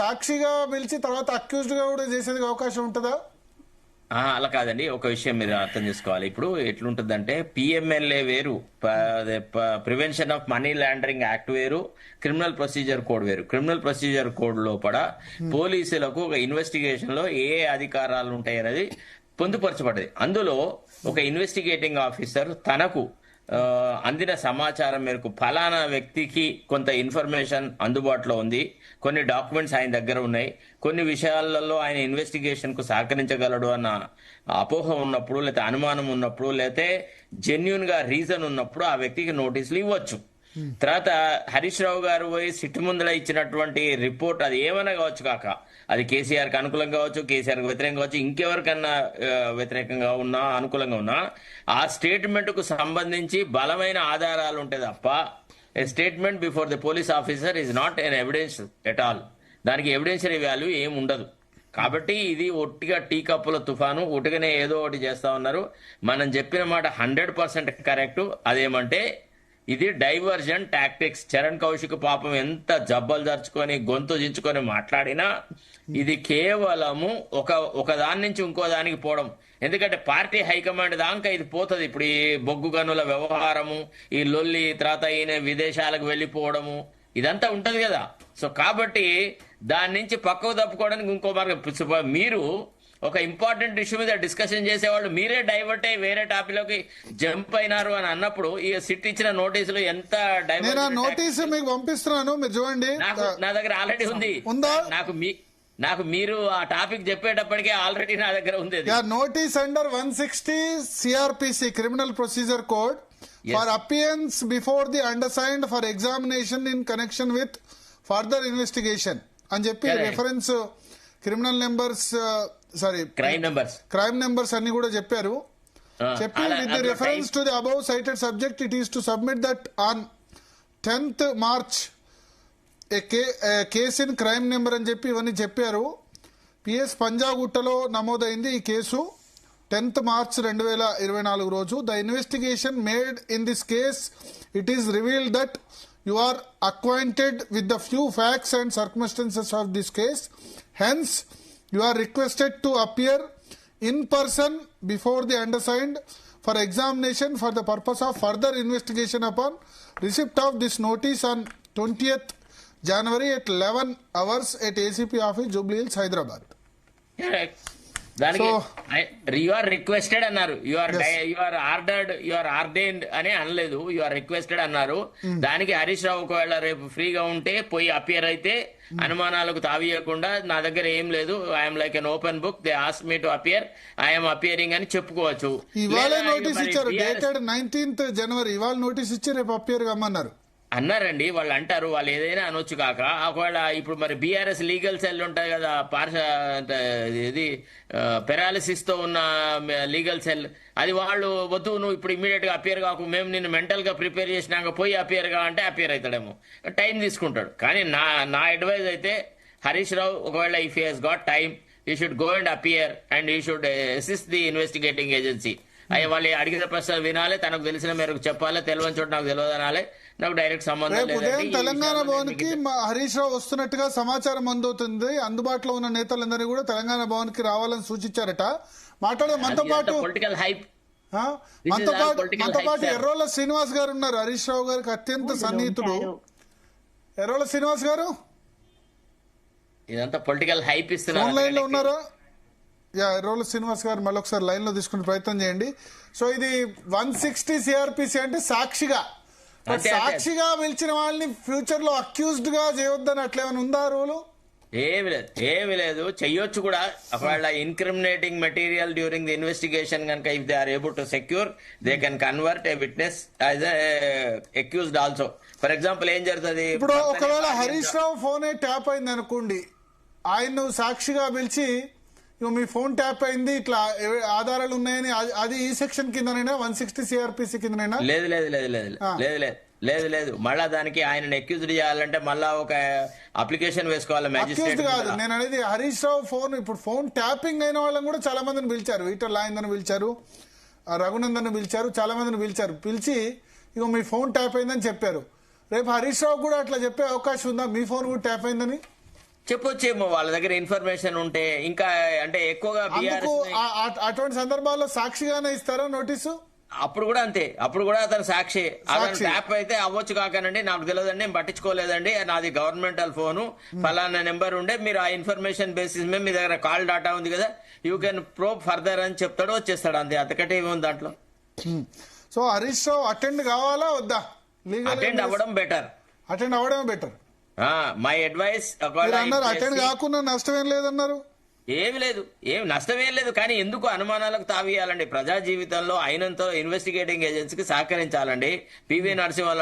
సాక్షిగా పిలిచి తర్వాత అక్యూజ్డ్ గా కూడా చేసేందుకు అవకాశం ఉంటుందా? అలా కాదండి. ఒక విషయం మీరు అర్థం చేసుకోవాలి. ఇప్పుడు ఎట్లుంటుందంటే పిఎంఎల్ఏ వేరు, prevention of money laundering act వేరు, క్రిమినల్ ప్రొసీజర్ కోడ్ వేరు. క్రిమినల్ ప్రొసీజర్ కోడ్ లోపల పోలీసులకు ఒక ఇన్వెస్టిగేషన్ లో ఏ అధికారాలు ఉంటాయి అనేది పొందుపరచబడ్డది. అందులో ఒక ఇన్వెస్టిగేటింగ్ ఆఫీసర్ తనకు అందిన సమాచారం మేరకు ఫలానా వ్యక్తికి కొంత ఇన్ఫర్మేషన్ అందుబాటులో ఉంది, కొన్ని డాక్యుమెంట్స్ ఆయన దగ్గర ఉన్నాయి, కొన్ని విషయాలలో ఆయన ఇన్వెస్టిగేషన్ కు సహకరించగలడు అన్న అపోహ ఉన్నప్పుడు, లేకపోతే అనుమానం ఉన్నప్పుడు, లేకపోతే జెన్యున్ గా రీజన్ ఉన్నప్పుడు ఆ వ్యక్తికి నోటీసులు ఇవ్వచ్చు. తర్వాత హరీష్ రావు గారు పోయి సిట్టు ముందర ఇచ్చినటువంటి రిపోర్ట్ అది ఏమైనా కావచ్చు కాక, అది కేసీఆర్ కి అనుకూలంగా కావచ్చు, కేసీఆర్ కి వ్యతిరేకంగా కావచ్చు, ఇంకెవరికన్నా వ్యతిరేకంగా ఉన్నా అనుకూలంగా ఉన్నా ఆ స్టేట్మెంట్ కు సంబంధించి బలమైన ఆధారాలు ఉంటాయి తప్ప a statement before the police officer is not an evidence at all. దానికి ఎవిడెన్షియరీ వాల్యూ ఏం ఉండదు. కాబట్టి ఇది ఒట్టిగా టీ కప్పుల తుఫాను, ఒట్టిగానే ఏదో ఒకటి చేస్తా ఉన్నారు. మనం చెప్పిన మాట 100% కరెక్ట్. అదేమంటే ఇది డైవర్జన్ టాక్టిక్స్. చరణ్ కౌశిక్ పాపం ఎంత జబ్బలు దర్చుకొని గొంతు దించుకొని మాట్లాడినా ఇది కేవలము ఒక దాని నుంచి ఇంకో దానికి పోవడం. ఎందుకంటే పార్టీ హైకమాండ్ దాకా ఇది పోతుంది. ఇప్పుడు ఈ బొగ్గు గనుల వ్యవహారము, ఈ లొల్లి, తర్వాత ఈయన విదేశాలకు వెళ్లిపోవడము, ఇదంతా ఉంటది కదా. సో కాబట్టి దాని నుంచి పక్కకు తప్పుకోవడానికి ఇంకో మార్గం. మీరు ఒక ఇంపార్టెంట్ ఇష్యూ మీద డిస్కషన్ చేసేవాళ్ళు మీరే డైవర్ట్ అయ్యి వేరే టాపిక్ లోకి జంప్ అయినారు అని అన్నప్పుడు ఈ సిట్ ఇచ్చిన నోటీసులు ఎంత డైవర్ట్. నోటీసు మీకు పంపిస్తున్నాను, మీరు చూడండి. నా దగ్గర ఆల్రెడీ ఉంది. నాకు మీరు ఆ టాపిక్ చెప్పేటప్పటికే ఆల్రెడీ నా దగ్గర ఉంది. Notice under 160 CrPC criminal procedure code for appearance before the undersigned for examination in connection with further investigation అని చెప్పి reference criminal numbers crime numbers అన్ని కూడా చెప్పారు. చెప్పి with the reference to the above cited subject it is to submit that on 10th March case in crime number అని చెప్పి ఇవన్నీ చెప్పారు. పిఎస్ పంజాగుట్టలో నమోదైంది ఈ కేసు 10th March 2024 రోజు. The investigation made in this case it is revealed that you are acquainted with the few facts and circumstances of this case. Hence, you are requested to appear in person before the undersigned for examination for the purpose of further investigation upon receipt of this notice on 20th January at 11 hours at ACP office, Jubilee Hills, Hyderabad. దానికి you are requested అన్నారు. You are ordered, you are ordained అని అనలేదు, you are requested అన్నారు. దానికి హరీష్ రావు ఒకవేళ రేపు ఫ్రీగా ఉంటే పోయి అపియర్ అయితే అనుమానాలకు తావియకుండా నా దగ్గర ఏం లేదు, I'm like an open book, they ask me to appear, I'm appearing అని చెప్పుకోవచ్చు. ఇవాళ నోటీస్ ఇచ్చారు, డేటెడ్ 19th January. ఇవాళ నోటీస్ ఇచ్చి రేపు అపియర్ కమ్మన్నారు అన్నారండి. వాళ్ళు అంటారు, వాళ్ళు ఏదైనా అనొచ్చు కాక. ఒకవేళ ఇప్పుడు మరి బీఆర్ఎస్ లీగల్ సెల్ ఉంటాయి కదా, ఇది పెరాలిసిస్ తో ఉన్న లీగల్ సెల్, అది వాళ్ళు వద్దు నువ్వు ఇప్పుడు ఇమ్మీడియట్ గా అపియర్ కాకు, మేము నిన్ను మెంటల్ గా ప్రిపేర్ చేసినాక పోయి అపియర్ గా అంటే అపియర్ అవుతాడేమో, టైం తీసుకుంటాడు. కానీ నా అడ్వైజ్ అయితే హరీష్ రావు ఒకవేళ if he has got time you should go and appear and you should assist the investigating agency. అయ్యే వాళ్ళు అడిగిన ప్రశ్నలు వినాలి, తనకు తెలిసిన మేరకు చెప్పాలి, తెలియని చోట నాకు తెలియదు అనాలి, నాకు డైరెక్ట్ సంబంధం లేదు. తెలంగాణ భవన్ కి హరీష్ రావు వస్తున్నట్టుగా సమాచారం అందుతుంది. అందుబాటులో ఉన్న నేతలందరినీ కూడా తెలంగాణ భవన్ కి రావాలని సూచించారట. మాట్లాడే మనతో పాటు పొలిటికల్ హైప్, మనతో పాటు ఎర్రోల శ్రీనివాస్ గారు ఉన్నారు, హరీష్ రావు గారికి అత్యంత సన్నిహితుడు. ఎర్రోల శ్రీనివాస్ గారు ఇదంతా పొలిటికల్ హైప్ ఇస్తున్నారు. లైన్ లో ఉన్నారా? ఎర్రోల శ్రీనివాస్ గారు మళ్ళీ ఒకసారి లైన్ లో తీసుకునే ప్రయత్నం చేయండి. సో ఇది 160 సిఆర్పిసి అంటే సాక్షిగా పిలిచిన వాళ్ళని ఫ్యూచర్ లో అక్యూజ్డ్ గా చేయొద్దని అట్లేమైనా ఉందా రూలు? ఏమి లేదు, చెయ్యొచ్చు కూడా. ఒకవేళ incriminating material during the investigation కనుక if they are able to secure they can convert a witness as accused also. For example ఏం జరుగుతుంది, ఇప్పుడు ఒకవేళ హరీష్ రావు ఫోనే ట్యాప్ అయింది అనుకోండి, ఆయన సాక్షిగా పిలిచి మీ ఫోన్ ట్యాప్ అయింది, ఇట్లా ఆధారాలు ఉన్నాయని, అది ఈ సెక్షన్ కిందనైనా 160 సిఆర్పిసి కిందనైనా? లేదు లేదు లేదు లేదు లేదు లేదు లేదు లేదు మళ్ళా దానికి ఆయన అక్యూజ్డ్ చేయాలంటే మళ్ళా ఒక అప్లికేషన్ వేసుకోవాలి మ్యాజిస్ట్రేట్ కాదు. నేను అనేది హరీష్ రావు ఫోన్, ఇప్పుడు ఫోన్ ట్యాపింగ్ అయిన వాళ్ళని కూడా చాలా మందిని పిలిచారు, ఈటర్ లాయిందని పిలిచారు, రఘునందన్ పిలిచారు, చాలా మందిని పిలిచి ఇగో మీ ఫోన్ ట్యాప్ అయిందని చెప్పారు. రేపు హరీష్ రావు కూడా అట్లా చెప్పే అవకాశం ఉందా, మీ ఫోన్ కూడా ట్యాప్ అయిందని? చెప్పొచ్చేమో వాళ్ళ దగ్గర ఇన్ఫర్మేషన్ ఉంటే. ఇంకా అంటే ఎక్కువగా అందుకు బీఆర్ఎస్ అటువంటి సందర్భాల్లో సాక్షిగానే ఇస్తారా నోటీసు? అప్పుడు కూడా అంతే, అప్పుడు కూడా అతను సాక్షి. అతను ట్యాప్ అయితే అవ్వచ్చు కాకనండి, నాకు తెలియదండి, నేను పట్టించుకోలేదండి, నాది గవర్నమెంటల్ ఫోను, ఫలానా నెంబర్ ఉండే, మీరు ఆ ఇన్ఫర్మేషన్ బేసిస్ మీద మీ దగ్గర కాల్ డాటా ఉంది కదా, యూ కెన్ ప్రోబ్ ఫర్దర్ అని చెప్తాడు, వచ్చేస్తాడు అంతే. అంతకంటే ఏముంది దాంట్లో. సో హరీష్ రావు అటెండ్ కావాలా వద్దా? అటెండ్ అవ్వడం బెటర్. అటెండ్ అవ్వడమే బెటర్. My advice. అన్నారు అటెండ్ కాకుండా నష్టం ఏం లేదన్నారు. ఏమి లేదు, ఏం నష్టమేం లేదు, కానీ ఎందుకు అనుమానాలకు తావియాలండి? ప్రజా జీవితంలో అయినంత ఇన్వెస్టిగేటింగ్ ఏజెన్సీకి సహకరించాలండి. పివి నరసింహ